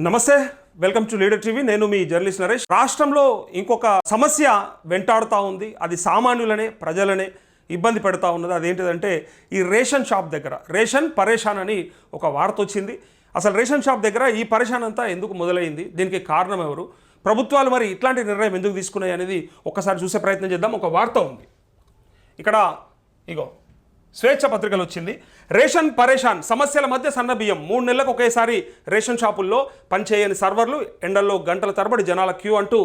నమస్తే, welcome to leader TV. నేను మీ journalist Naresh. రాష్ట్రంలో ఇంకొక సమస్య వెంటాడుతూ ఉంది. అది సామాన్యులనే, ప్రజలనే ఇబ్బంది పెడతా ఉన్నది. అదేంటిదంటే ఈ రేషన్ షాప్ దగ్గర రేషన్ పరేషాన్ అని ఒక వార్త వచ్చింది. అసలు రేషన్ షాప్ దగ్గర ఈ పరేషాన్ అంతా ఎందుకు మొదలైంది, దీనికి కారణం ఎవరు, ప్రభుత్వాలు మరి ఇట్లాంటి నిర్ణయం ఎందుకు తీసుకున్నాయి అనేది ఒక్కసారి చూసే ప్రయత్నం చేద్దాం. ఒక వార్త ఉంది ఇక్కడ, ఇగో స్వేచ్ఛ పత్రికలు వచ్చింది. రేషన్ పరేషాన్, సమస్యల మధ్య సన్నబియ్యం. 3 నెలలకు ఒకేసారి రేషన్ షాపుల్లో పనిచేయని సర్వర్లు, ఎండల్లో గంటల తరబడి జనాల క్యూ అంటూ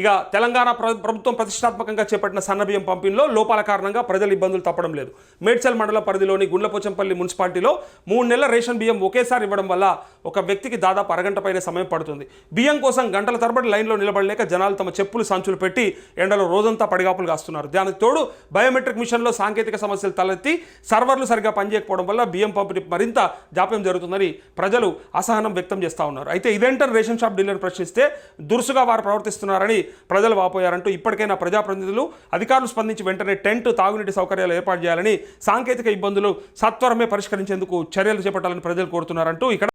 ఇక తెలంగాణ ప్రభుత్వం ప్రతిష్టాత్మకంగా చేపట్టిన సన్నబియ్యం పంపిణీలో లోపాల కారణంగా ప్రజలు ఇబ్బందులు తప్పడం లేదు. మేడ్చల్ మండల పరిధిలోని గుండ్లపోచంపల్లి మున్సిపాలిటీలో 3 నెలల రేషన్ బియ్యం ఒకేసారి ఇవ్వడం వల్ల ఒక వ్యక్తికి దాదాపు అరగంట పైన సమయం పడుతుంది. బియ్యం కోసం గంటల తరబడి లైన్లో నిలబడలేక జనాలు తమ చెప్పులు సంచులు పెట్టి ఎండలో రోజంతా పడిగాపులు కాస్తున్నారు. దానికి తోడు బయోమెట్రిక్ మిషన్లో సాంకేతిక సమస్యలు తలెత్తి సర్వర్లు సరిగా పనిచేయకపోవడం వల్ల బియ్యం పంపిణీ మరింత జాప్యం జరుగుతుందని ప్రజలు అసహనం వ్యక్తం చేస్తూ ఉన్నారు. అయితే ఇదేంటని రేషన్ షాప్ డీలర్ ప్రశ్నిస్తే దురుసుగా వారు ప్రవర్తిస్తున్నారని ప్రజలు వాపోయారంటూ ఇప్పటికైనా ప్రజాప్రతినిధులు, అధికారులు స్పందించి వెంటనే టెంట్, తాగునీటి సౌకర్యాలు ఏర్పాటు చేయాలని, సాంకేతిక ఇబ్బందులు సత్వరమే పరిష్కరించేందుకు చర్యలు చేపట్టాలని ప్రజలు కోరుతున్నారంటూ ఇక్కడ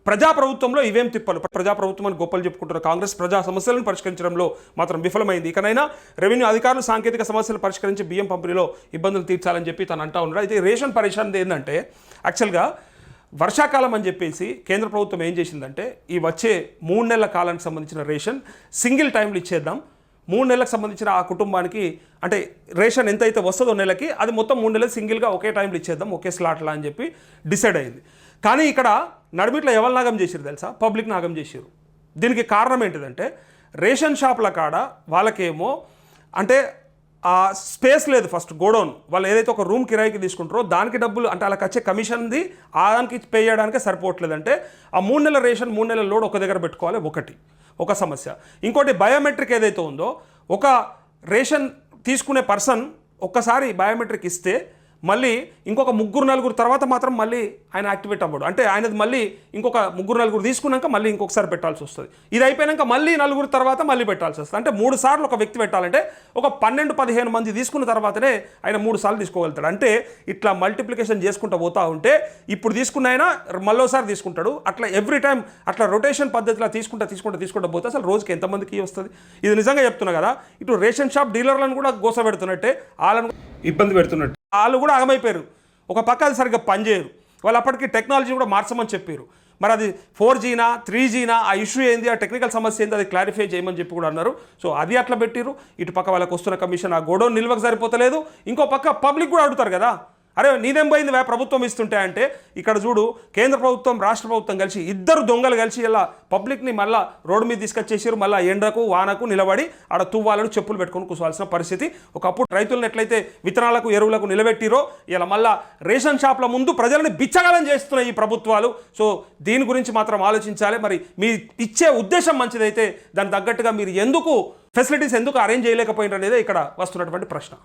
ప్రజాప్రభుత్వంలో ఇవేం తిప్పలు, ప్రజాప్రభుత్వం అని గొప్పలు చెప్పుకుంటున్న కాంగ్రెస్ ప్రజా సమస్యలను పరిష్కరించడంలో మాత్రం విఫలమైంది. ఇకనైనా రెవెన్యూ అధికారులు సాంకేతిక సమస్యలు పరిష్కరించి బియ్యం పంపిణీలో ఇబ్బందులు తీర్చాలని చెప్పి తను అంటా ఉన్నారు. అయితే రేషన్ పరేషాన్ ఏంటంటే యాక్చువల్గా వర్షాకాలం అని చెప్పేసి కేంద్ర ప్రభుత్వం ఏం చేసిందంటే ఈ వచ్చే 3 నెలల కాలానికి సంబంధించిన రేషన్ సింగిల్ టైంలో ఇచ్చేద్దాం, 3 నెలలకు సంబంధించిన ఆ కుటుంబానికి అంటే రేషన్ ఎంతైతే వస్తుందో నెలకి అది మొత్తం 3 నెలలు సింగిల్గా ఒకే టైంలో ఇచ్చేద్దాం, ఒకే స్లాట్లా అని చెప్పి డిసైడ్ అయింది. కానీ ఇక్కడ నడిమిట్లో ఎవరు నాగం చేసిరు తెలుసా? పబ్లిక్ నాగం చేసిరు. దీనికి కారణం ఏంటిదంటే రేషన్ షాపుల కాడ వాళ్ళకేమో అంటే ఆ స్పేస్ లేదు. ఫస్ట్ గోడౌన్ వాళ్ళు ఏదైతే ఒక రూమ్ కిరాయికి తీసుకుంటారో దానికి డబ్బులు అంటే వాళ్ళకి వచ్చే కమిషన్ది దానికి పే చేయడానికే సరిపోవట్లేదంటే ఆ 3 నెలల రేషన్ 3 నెలల లోడ్ ఒక దగ్గర పెట్టుకోవాలి, ఒక సమస్య. ఇంకోటి బయోమెట్రిక్ ఏదైతే ఉందో ఒక రేషన్ తీసుకునే పర్సన్ ఒక్కసారి బయోమెట్రిక్ ఇస్తే మళ్ళీ ఇంకొక 3-4 తర్వాత మాత్రం మళ్ళీ ఆయన యాక్టివేట్ అవ్వడు. అంటే ఆయనది మళ్ళీ ఇంకొక 3-4 తీసుకున్నాక మళ్ళీ ఇంకొకసారి పెట్టాల్సి వస్తుంది. ఇది అయిపోయాక మళ్ళీ 4 తర్వాత మళ్ళీ పెట్టాల్సి వస్తుంది. అంటే 3 సార్లు ఒక వ్యక్తి పెట్టాలంటే ఒక 12-15 మంది తీసుకున్న తర్వాతనే ఆయన 3 సార్లు తీసుకోగలుగుతాడు. అంటే ఇట్లా మల్టిప్లికేషన్ చేసుకుంటూ పోతా ఉంటే ఇప్పుడు తీసుకున్న ఆయన మళ్ళోసారి తీసుకుంటాడు. అట్లా ఎవ్రీ టైం అట్లా రొటేషన్ పద్ధతిలో తీసుకుంటూ పోతే అసలు రోజుకి ఎంతమందికి వస్తుంది? ఇది నిజంగా చెప్తున్నా కదా. ఇటు రేషన్ షాప్ డీలర్లను కూడా గోస పెడుతున్నట్టే, వాళ్ళను ఇబ్బంది పెడుతున్నట్టు. వాళ్ళు కూడా అగమైపోయారు. ఒక పక్క అది సరిగ్గా పనిచేయరు. వాళ్ళు అప్పటికి టెక్నాలజీ కూడా మార్చమని చెప్పారు. మరి అది 4Gనా 3Gనా ఆ ఇష్యూ ఏంది, ఆ టెక్నికల్ సమస్య ఏంది, అది క్లారిఫై చేయమని చెప్పి కూడా అన్నారు. సో అది అట్లా పెట్టిరు. ఇటు పక్క వాళ్ళకి వస్తున్న కమిషన్ ఆ గోడౌన్ నిల్వకు సరిపోతలేదు. ఇంకో పక్క పబ్లిక్ కూడా అడుగుతారు కదా, అరే నీదేం పోయింది ప్రభుత్వం ఇస్తుంటే అంటే ఇక్కడ చూడు కేంద్ర ప్రభుత్వం రాష్ట్ర ప్రభుత్వం కలిసి ఇద్దరు దొంగలు కలిసి ఇలా పబ్లిక్ని మళ్ళీ రోడ్డు మీద తీసుకొచ్చేసారు. మళ్ళీ ఎండకు వానకు నిలబడి ఆడ తువ్వాలను చెప్పులు పెట్టుకొని కూర్చోవాల్సిన పరిస్థితి. ఒకప్పుడు రైతులను ఎట్లయితే విత్తనాలకు ఎరువులకు నిలబెట్టిరో ఇలా మళ్ళీ రేషన్ షాప్ల ముందు ప్రజలను బిచ్చగాలం చేస్తున్నాయి ఈ ప్రభుత్వాలు. సో దీని గురించి మాత్రం ఆలోచించాలి. మరి మీ ఇచ్చే ఉద్దేశం మంచిదైతే దానికి తగ్గట్టుగా మీరు ఎందుకు ఫెసిలిటీస్ ఎందుకు అరేంజ్ చేయలేకపోయినారు అనేది ఇక్కడ వస్తున్నటువంటి ప్రశ్న.